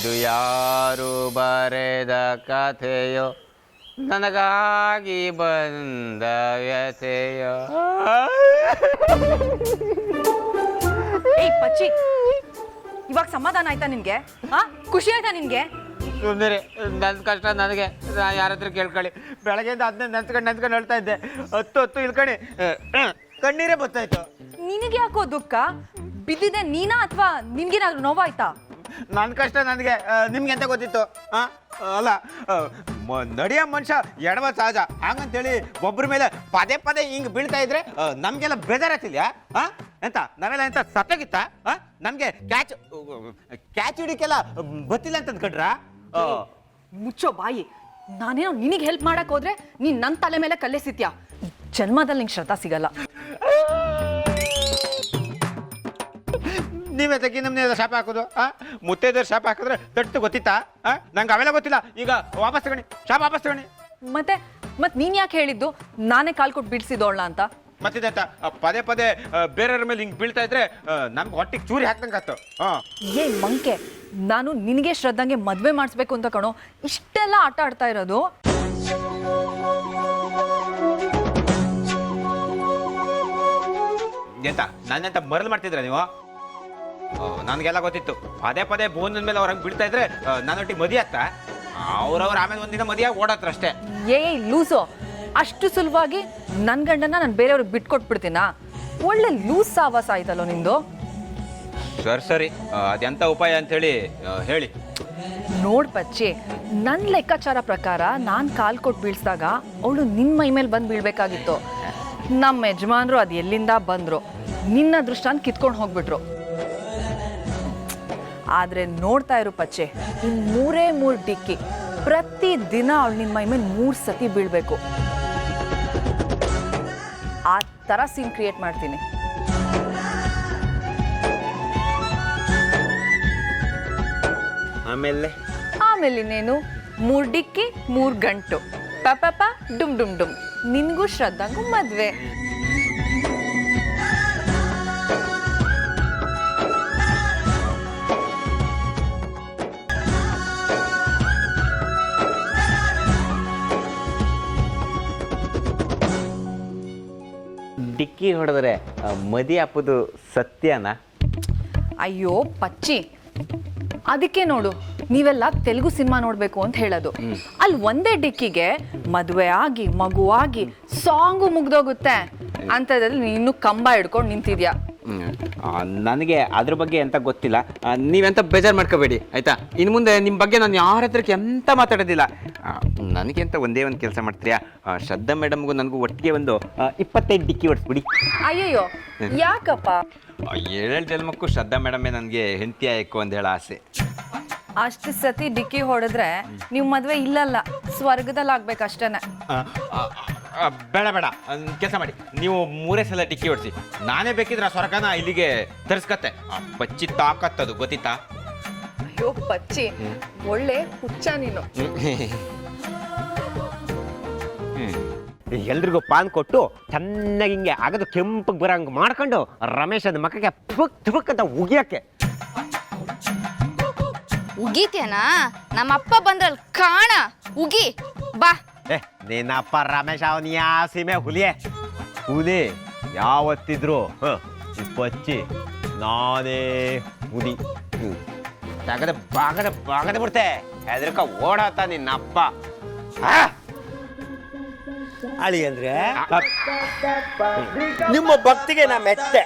ಇದು ಯಾರು ಬರೆದ ಕಥೆಯೋ ನನಗಾಗಿ ಬಂದ ವ್ಯಥೆಯೋ. ಏಯ್ ಪಚ್ಚಿ, ಇವಾಗ ಸಮಾಧಾನ ಆಯ್ತಾ ನಿನ್ಗೆ? ಖುಷಿ ಆಯ್ತಾ ನಿನ್ಗೆ? ಸುಂದರಿ, ನನ್ನ ಕಷ್ಟ ನನಗೆ, ಯಾರ ಹತ್ರ ಕೇಳ್ಕೊಳ್ಳಿ. ಬೆಳಗ್ಗೆಯಿಂದ ಅದನ್ನ ನೆನ್ಸ್ಕೊಂಡು ಹೇಳ್ತಾ ಇದ್ದೆ. ಹೊತ್ತು ಇಳ್ಕಣಿ ಕಣ್ಣೀರೇ ಬರ್ತಾಯ್ತು. ನಿನಗೆ ಯಾಕೋ ದುಃಖ? ಬಿದ್ದಿದೆ ನೀನಾ ಅಥವಾ ನಿನ್ಗೇನಾದ್ರೂ ನೋವಾಯ್ತಾ? ನನ್ನ ಕಷ್ಟ ನನಗೆ, ನಿಮ್ಗೆ ಎಂತ ಗೊತ್ತಿತ್ತು? ಅಲ್ಲ, ನಡೆಯೋ ಮನುಷ್ಯ ಎಡವ ಸಹಜ, ಹಾಗಂತೇಳಿ ಒಬ್ಬರ ಮೇಲೆ ಪದೇ ಪದೇ ಹಿಂಗೆ ಬೀಳ್ತಾ ಇದ್ರೆ ನಮಗೆಲ್ಲ ಬೇಜಾರಾಗ್ತಿದ್ಯಾ? ಎಂತ ನಾವೆಲ್ಲ ಎಂತ ಸತ್ತೋಗಿತ್ತ? ನಮಗೆ ಕ್ಯಾಚ್ ಹಿಡಿಕೆಲ್ಲ ಗೊತ್ತಿಲ್ಲ ಅಂತ ಅಂದ್ಕೊಂಡ್ರಾ? ಮುಚ್ಚೋ ಬಾಯಿ. ನಾನೇನೋ ನಿನಗೆ ಹೆಲ್ಪ್ ಮಾಡಕ್ ಹೋದ್ರೆ ನೀನ್ ನನ್ನ ತಲೆ ಮೇಲೆ ಕಲ್ಲೆಸಿತ್ಯಾ. ಜನ್ಮದಲ್ಲಿ ನಿಂಗೆ ಶ್ರದ್ಧಾ ಸಿಗಲ್ಲ. ನೀವೇ ತೆಗಿ ನಮ್ನೆ ಶಾಪ ಹಾಕೋದು? ಮುತ್ತೈದವ್ರು ಶಾಪ ಹಾಕಿದ್ರೆ ತಟ್ಟು ಗೊತ್ತಿತ್ತಾ? ನಂಗೆ ಅವೆಲ್ಲ ಗೊತ್ತಿಲ್ಲ. ಈಗ ವಾಪಸ್ ತಗೊಳ್ಳಿ, ಶಾಪ ವಾಪಸ್ ತಗೊಳ್ಳಿ. ಮತ್ತೆ ನೀನ್ ಯಾಕೆ ಹೇಳಿದ್ದು ನಾನೇ ಕಾಲ್ ಕೊಟ್ಟು ಬಿಡಿಸಿದೋಳ ಅಂತ? ಮತ್ತಿದಂತ ಪದೇ ಪದೇ ಬೇರೆಯವ್ರ ಮೇಲೆ ಹಿಂಗೆ ಬೀಳ್ತಾ ಇದ್ರೆ ನಮ್ಗೆ ಹೊಟ್ಟಿಗೆ ಚೂರಿ ಹಾಕ್ದಂಗಾತು. ಏ ಮಂಕೆ, ನಾನು ನಿನಗೆ ಶ್ರದ್ಧಾಂಗೆ ಮದ್ವೆ ಮಾಡಿಸ್ಬೇಕು ಅಂತ ಕಣೋ ಇಷ್ಟೆಲ್ಲ ಆಟ ಆಡ್ತಾ ಇರೋದು. ಎಂತ ನನ್ನಂತ ಮರಲ್ ಮಾಡ್ತಿದ್ರ ನೀವು? ನನಗೆಲ್ಲ ಗೊತ್ತಿತ್ತು. ಪದೇ ಪದೇ ಬೋನದ ಮೇಲೆ ಅವ್ರ ಹಂಗೆ ಬೀಳ್ತಾ ಇದ್ರೆ ನನ್ನೊಟ್ಟಿಗೆ ಮದಿ ಆಗ್ತಾ, ಅವ್ರವ್ರು ಆಮೇಲೆ ಒಂದಿನ ಮದಿಯಾಗಿ ಓಡತ್ರ ಅಷ್ಟೇ. ಏ ಲೂಸು, ಅಷ್ಟು ಸುಲಭವಾಗಿ ನನ್ನ ಗಂಡನ ನಾನು ಬೇರೆಯವ್ರಿಗೆ ಬಿಟ್ಕೊಟ್ಬಿಡ್ತೀನಾ? ಒಳ್ಳೆ ಲೂಸ್ ಸಾವಾಸ ಆಯ್ತಲ್ಲೋ ನಿಂದು. ಸರಿ, ಅದೆಂತ ಉಪಾಯ ಅಂತೇಳಿ ಹೇಳಿ. ನೋಡ್ ಪಚ್ಚಿ, ನನ್ನ ಲೆಕ್ಕಾಚಾರ ಪ್ರಕಾರ ನಾನು ಕಾಲ್ ಕೊಟ್ಟು ಬೀಳ್ಸಿದಾಗ ಅವಳು ನಿನ್ನ ಮೈ ಮೇಲೆ ಬಂದು ಬೀಳ್ಬೇಕಾಗಿತ್ತು. ನಮ್ಮ ಯಜಮಾನ್ರು ಅದು ಎಲ್ಲಿಂದ ಬಂದ್ರು, ನಿನ್ನ ಅದೃಷ್ಟನ ಕಿತ್ಕೊಂಡು ಹೋಗ್ಬಿಟ್ರು. ಆದರೆ ನೋಡ್ತಾ ಇರು ಪಚ್ಚೆ, ಇನ್ನು 3 ಡಿಕ್ಕಿ ಪ್ರತಿ ದಿನ ಅವಳು ನಿನ್ನ ಮೈ ಮೇಲೆ 3 ಸತಿ ಬೀಳಬೇಕು. ಆ ಥರ ಸೀನ್ ಕ್ರಿಯೇಟ್ ಮಾಡ್ತೀನಿ. ಆಮೇಲೆ ಇನ್ನೇನು, 3 ಡಿಕ್ಕಿ 3 ಗಂಟು, ಪಪ ಡುಮ್ ಡುಮ್ ಡುಮ್, ನಿನ್ಗೂ ಶ್ರದ್ಧಾಂಗೂ ಮದ್ವೆ. ಡಿಕ್ಕಿ ಹೊಡೆದ್ರೆ ಮದಿ ಹಾಪೋದು ಸತ್ಯನಾ? ಅಯ್ಯೋ ಪಚ್ಚಿ, ಅದಕ್ಕೆ ನೋಡು ನೀವೆಲ್ಲ ತೆಲುಗು ಸಿನಿಮಾ ನೋಡ್ಬೇಕು ಅಂತ ಹೇಳೋದು. ಅಲ್ಲಿ ಒಂದೇ ಡಿಕ್ಕಿಗೆ ಮದುವೆ ಆಗಿ ಮಗುವಾಗಿ ಸಾಂಗು ಮುಗ್ದೋಗುತ್ತೆ ಅಂತದ್ರಲ್ಲಿ ನೀನು ಕಂಬ ಹಿಡ್ಕೊಂಡು ನಿಂತಿದ್ಯಾ. ನನಗೆ ಅದ್ರ ಬಗ್ಗೆ ಎಂತ ಗೊತ್ತಿಲ್ಲ. ನೀವೆಂತ ಬೇಜಾರು ಮಾಡ್ಕೋಬೇಡಿ ಆಯ್ತಾ. ಇನ್ನು ಮುಂದೆ ನಿಮ್ಮ ಬಗ್ಗೆ ನಾನು ಯಾರ ಹತ್ರಕ್ಕೆ ಎಂತ ಮಾತಾಡೋದಿಲ್ಲ. ನನಗೆ ಅಂತ ಒಂದೇ ಒಂದು ಕೆಲಸ ಮಾಡ್ತೀರಾ, ಶ್ರದ್ಧಾ ಮೇಡಮ್ಗೂ ನನಗೂ ಒಟ್ಟಿಗೆ ಒಂದು 25 ಡಿಕ್ಕಿ ಹೊಡಿಸ್ಬಿಡಿ. ಅಯ್ಯಯ್ಯೋ, ಯಾಕಪ್ಪ? 7 ಜನ್ಮಕ್ಕೂ ಶ್ರದ್ಧಾ ಮೇಡಮೇ ನನಗೆ ಹೆಂಡತಿ ಆಯ್ಕು ಅಂತ ಹೇಳ ಆಸೆ. ಅಷ್ಟು ಸತಿ ಡಿಕ್ಕಿ ಹೊಡೆದ್ರೆ ನೀವು ಮದುವೆ ಇಲ್ಲಲ್ಲ, ಸ್ವರ್ಗದಲ್ಲಿ ಆಗ್ಬೇಕಷ್ಟೇನೆ. ಬೇಡ ಕೆಲಸ ಮಾಡಿ, ನೀವು 3 ಸಲ ಡಿಕ್ಕಿ ಹೊಡಿಸಿ. ನಾನೇ ಬೇಕಿದ್ರೆ ಆ ಸ್ವರ್ಗನ ಇಲ್ಲಿಗೆ ತರಿಸ್ಕತ್ತೆ. ಪಚ್ಚಿ ತಾಕತ್ತದು ಗೊತ್ತಿತ್ತಾ? ಅಯ್ಯೋ ಪಚ್ಚಿ, ಒಳ್ಳೆ ಹುಚ್ಚ ನೀನು. ಎಲ್ರಿಗೂ ಪಾನ್ ಕೊಟ್ಟು ಚೆನ್ನಾಗಿ ಹಿಂಗೆ ಆಗದು ಕೆಂಪಗೆ ಬರಂಗೆ ಮಾಡ್ಕೊಂಡು ರಮೇಶನ ಮಕ್ಕಕ್ಕೆ ಥುಕ್ ಅಂತ ಉಗಿಯಕ್ಕೆ. ಉಗಿತೇನಾ? ನಮ್ಮಪ್ಪ ಬಂದ್ರಲ್ ಕಾಣ, ಉಗಿ ಬಾ. ನಿನ್ನಪ್ಪ ರಮೇಶ್ ಅವನ್ ಯಾವ ಸೀಮೆ ಹುಲಿ ಯಾವತ್ತಿದ್ರು ಪಚ್ಚಿ ನಾನೇ ಹುಲಿ. ಬಾಗದೆ ಬಿಡ್ತೆ, ಹೆದರ್ಕ ಓಡಾತ ನಿನ್ನಪ್ಪ. ಅಳಿ ಅಂದ್ರೆ ನಿಮ್ಮ ಭಕ್ತಿಗೆ ನಾ ಮೆಚ್ಚೆ.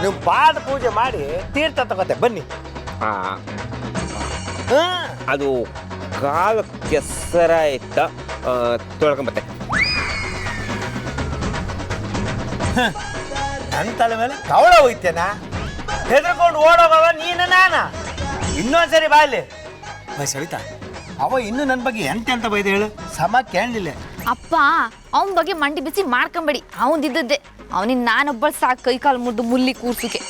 ನೀವು ಪಾದ ಪೂಜೆ ಮಾಡಿ ತೀರ್ಥ ತಗೋತೆ ಬನ್ನಿ. ಅದು ಕಾಲ ಕೆಸರ ಇತ್ತ ತೊಳ್ಕೊಂಬತ್ತೆ. ನನ್ನ ತಲೆ ಮೇಲೆ ಕವಳ ಹೋಯ್ತೇನಾ? ಹೆದರ್ಕೊಂಡು ಓಡೋಗವ ನೀನು ನಾನ. ಇನ್ನೊಂದ್ಸರಿ ಬಾಯಲ್ಲಿ ಸವಿತಾ, ಅವ ಇನ್ನು ನನ್ನ ಬಗ್ಗೆ ಎಂತ ಬೈದೆ ಹೇಳು? ಸಮ ಕೇಳಲಿಲ್ಲ. ಅಪ್ಪ ಅವನ ಬಗ್ಗೆ ಮಂಡಿ ಬಿಸಿ ಮಾಡ್ಕೊಂಬೇಡಿ. ಅವನಿದ್ದದ್ದೆ, ಅವನಿಗೆ ನಾನೊಬ್ಬಳು ಸಾಕು ಕೈ ಕಾಲು ಮುರಿದು ಮುಲ್ಲಿ ಕೂರ್ಸುಕೆ.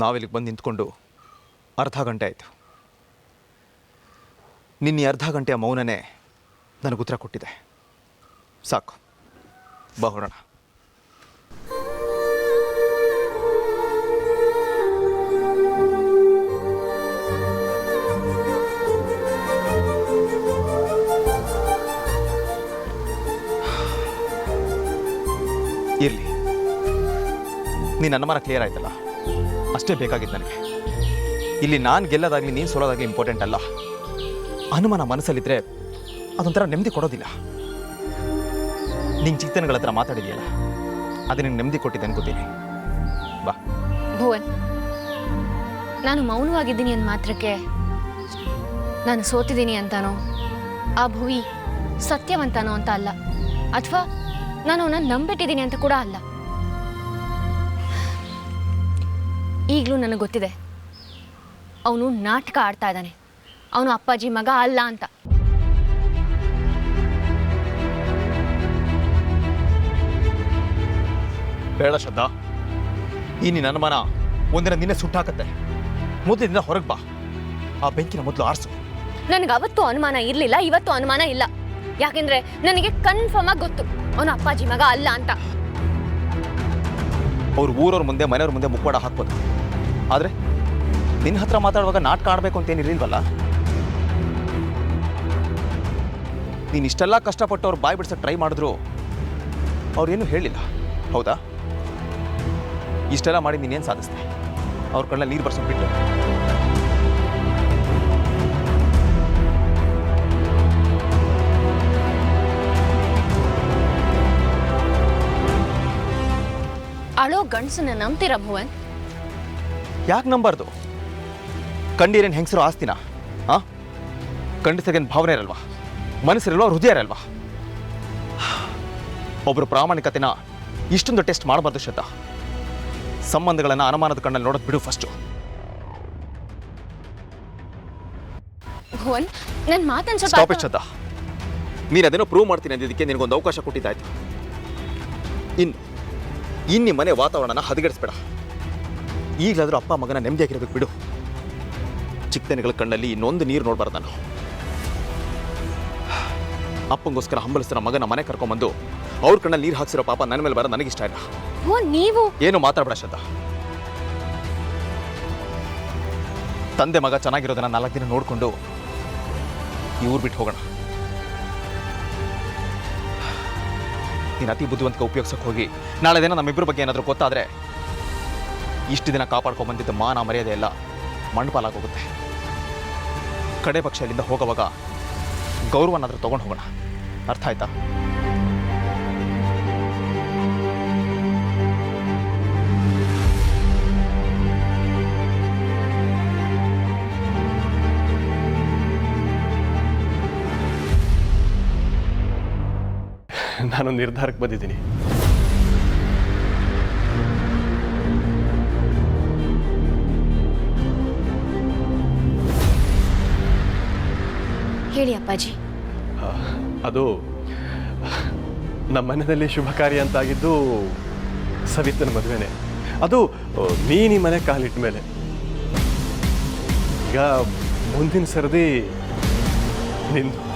ನಾವಿಲ್ಲಿಗೆ ಬಂದು ನಿಂತ್ಕೊಂಡು ಅರ್ಧ ಗಂಟೆ ಆಯಿತು. ನಿನ್ನ ಈ ಅರ್ಧ ಗಂಟೆಯ ಮೌನನೇ ನನಗೆ ಉತ್ತರ ಕೊಟ್ಟಿದೆ. ಸಾಕು, ಬಾ ಹೊರಡೋಣ. ಇರಲಿ, ನೀನು ಅನುಮಾನ ಕ್ಲಿಯರ್ ಆಯ್ತಲ್ಲ, ಅಷ್ಟೇ ಬೇಕಾಗಿತ್ತು ನನಗೆ. ಇಲ್ಲಿ ನಾನು ಗೆಲ್ಲೋದಾಗಲಿ ನೀನು ಸೋಲೋದಾಗಲಿ ಇಂಪಾರ್ಟೆಂಟ್ ಅಲ್ಲ. ಅನುಮಾನ ಮನಸ್ಸಲ್ಲಿದ್ದರೆ ಅದೊಂಥರ ನೆಮ್ಮದಿ ಕೊಡೋದಿಲ್ಲ. ನಿಂಗೆ ಚಿಕ್ಕತನಗಳ ಹತ್ರ ಮಾತಾಡಿದೆಯಲ್ಲ, ಅದು ನಿಂಗೆ ನೆಮ್ಮದಿ ಕೊಟ್ಟಿದ್ದೆ ಅನ್ಕೋತೀನಿ. ಬಾ. ಭುವನ್, ನಾನು ಮೌನವಾಗಿದ್ದೀನಿ ಅಂದ ಮಾತ್ರಕ್ಕೆ ನಾನು ಸೋತಿದ್ದೀನಿ ಅಂತಾನೋ, ಆ ಭುವಿ ಸತ್ಯವಂತಾನೋ ಅಂತ ಅಲ್ಲ, ಅಥವಾ ನಾನು ಅವನನ್ನು ನಂಬಿಟ್ಟಿದ್ದೀನಿ ಅಂತ ಕೂಡ ಅಲ್ಲ. ಈಗಲೂ ನನಗೆ ಗೊತ್ತಿದೆ, ಅವನು ನಾಟಕ ಆಡ್ತಾ ಇದ್ದಾನೆ. ಅವನು ಅಪ್ಪಾಜಿ ಮಗ ಅಲ್ಲ ಅಂತ. ಬೇಡ ಶ್ರದ್ಧಾ, ಈ ನಿನ್ನ ಅನುಮಾನ ಒಂದಿನ ನಿನ್ನೆ ಸುಟ್ಟಾಕತ್ತೆ. ಮೊದಲಿನಿಂದ ಹೊರಗೆ ಬಾ, ಆ ಬೆಂಕಿನ ಮೊದಲು ಆರಿಸು. ನನಗೆ ಅವತ್ತು ಅನುಮಾನ ಇರಲಿಲ್ಲ, ಇವತ್ತು ಅನುಮಾನ ಇಲ್ಲ. ಯಾಕೆಂದ್ರೆ ನನಗೆ ಕನ್ಫರ್ಮ್ ಆಗಿ ಗೊತ್ತು ಅವನು ಅಪ್ಪಾಜಿ ಮಗ ಅಲ್ಲ ಅಂತ. ಅವ್ರು ಊರವ್ರ ಮುಂದೆ ಮನೆಯವ್ರ ಮುಂದೆ ಮುಖವಾಡ ಹಾಕ್ಬೋದು, ಆದರೆ ನಿನ್ನ ಹತ್ರ ಮಾತಾಡುವಾಗ ನಾಟಕ ಆಡಬೇಕು ಅಂತೇನಿರಲಿಲ್ವಲ್ಲ. ನೀನು ಇಷ್ಟೆಲ್ಲ ಕಷ್ಟಪಟ್ಟು ಅವ್ರು ಬಾಯಿ ಬಿಡ್ಸಕ್ಕೆ ಟ್ರೈ ಮಾಡಿದ್ರು ಅವ್ರೇನು ಹೇಳಿಲ್ಲ, ಹೌದಾ? ಇಷ್ಟೆಲ್ಲ ಮಾಡಿ ನೀನೇನು ಸಾಧಿಸ್ದೆ? ಅವ್ರ ಕಣ್ಣಲ್ಲಿ ನೀರು ಬರ್ಸೋದು ಬಿಟ್ಟು. ಅಳೋ ಗಂಡಸನ್ನ ನಂಬ್ತೀರಾ ಭುವನ್? ಯಾಕೆ ನಂಬಾರ್ದು? ಕಂಡೀರೇನು ಹೆಂಗಸರು ಆಸ್ತಿನ? ಹಾಂ, ಖಂಡಿಸಗೇನು ಭಾವನೆ ಇರಲ್ವಾ? ಮನಸ್ಸಿರಲ್ವಾ? ಹೃದಯ ಇರಲ್ವಾ? ಒಬ್ಬರು ಪ್ರಾಮಾಣಿಕತೆನ ಇಷ್ಟೊಂದು ಟೆಸ್ಟ್ ಮಾಡಬಾರ್ದು ಶ್ರದ್ಧಾ. ಸಂಬಂಧಗಳನ್ನು ಅನುಮಾನದ ಕಣ್ಣಲ್ಲಿ ನೋಡೋದು ಬಿಡು ಫಸ್ಟು. ಭುವನ್, ನನ್ನ ಮಾತನ್ನು ಸ್ಟಾಪ್ ಸ್ವಲ್ಪ ಇಟ್ ಶ್ರದ್ಧಾ. ನೀನು ಅದೇನೋ ಪ್ರೂವ್ ಮಾಡ್ತೀನಿ ಅಂದಿದ್ದಕ್ಕೆ ನಿನಗೊಂದು ಅವಕಾಶ ಕೊಟ್ಟಿದ್ದಾಯ್ತು. ಇನ್ನು ಮನೆ ವಾತಾವರಣನ ಹದಗೆಡಿಸ್ಬೇಡ. ಈಗಲಾದರೂ ಅಪ್ಪ ಮಗನ ನೆಮ್ಮದಿಯಾಗಿರ್ಬೇಕು ಬಿಡು. ಚಿಕ್ಕತನಗಳ ಕಣ್ಣಲ್ಲಿ ಇನ್ನೊಂದು ನೀರು ನೋಡ್ಬಾರ್ದು ನಾನು. ಅಪ್ಪಂಗೋಸ್ಕರ ಹಂಬಲಿಸ್ತಾರ ಮಗನ ಮನೆ ಕರ್ಕೊಂಬಂದು ಅವ್ರ ಕಣ್ಣಲ್ಲಿ ನೀರು ಹಾಕ್ಸಿರೋ ಪಾಪ ನನ್ನ ಮೇಲೆ ಬರೋದು ನನಗಿಷ್ಟ ಇಲ್ಲ. ಭುವನ್, ನೀವು ಏನು ಮಾತಾಡಬೇಡ ಶ್ರದ್ಧಾ. ತಂದೆ ಮಗ ಚೆನ್ನಾಗಿರೋದನ್ನ 4 ದಿನ ನೋಡಿಕೊಂಡು ಈ ಊರು ಬಿಟ್ಟು ಹೋಗೋಣ. ನೀನು ಅತಿ ಬುದ್ಧಿವಂತಿಕೆ ಉಪಯೋಗಿಸಕ್ಕೆ ಹೋಗಿ ನಾಳೆ ದಿನ ನಮ್ಮಿಬ್ಬರ ಬಗ್ಗೆ ಏನಾದರೂ ಗೊತ್ತಾದರೆ ಇಷ್ಟು ದಿನ ಕಾಪಾಡ್ಕೊಂಡು ಬಂದಿದ್ದ ಮಾನ ಮರ್ಯಾದೆ ಎಲ್ಲ ಮಣ್ಣುಪಾಲಾಗೋಗುತ್ತೆ. ಕಡೆ ಪಕ್ಷ ಇಲ್ಲಿಂದ ಹೋಗೋವಾಗ ಗೌರವನಾದರೂ ತೊಗೊಂಡು ಹೋಗೋಣ. ಅರ್ಥ ಆಯ್ತಾ? ನಾನೊಂದು ನಿರ್ಧಾರಕ್ಕೆ ಬಂದಿದ್ದೀನಿ. ಹೇಳಿ ಅಪ್ಪಾಜಿ. ಅದು ನಮ್ಮ ಮನೆಯಲ್ಲಿ ಶುಭ ಕಾರ್ಯ ಅಂತಾಗಿದ್ದು ಸವಿತನ ಮದುವೆನೇ. ಅದು ನೀನು ಈ ಮನೆ ಕಾಲಿಟ್ಟ ಮೇಲೆ. ಈಗ ಮುಂದಿನ ಸರದಿ ನಿಂದು.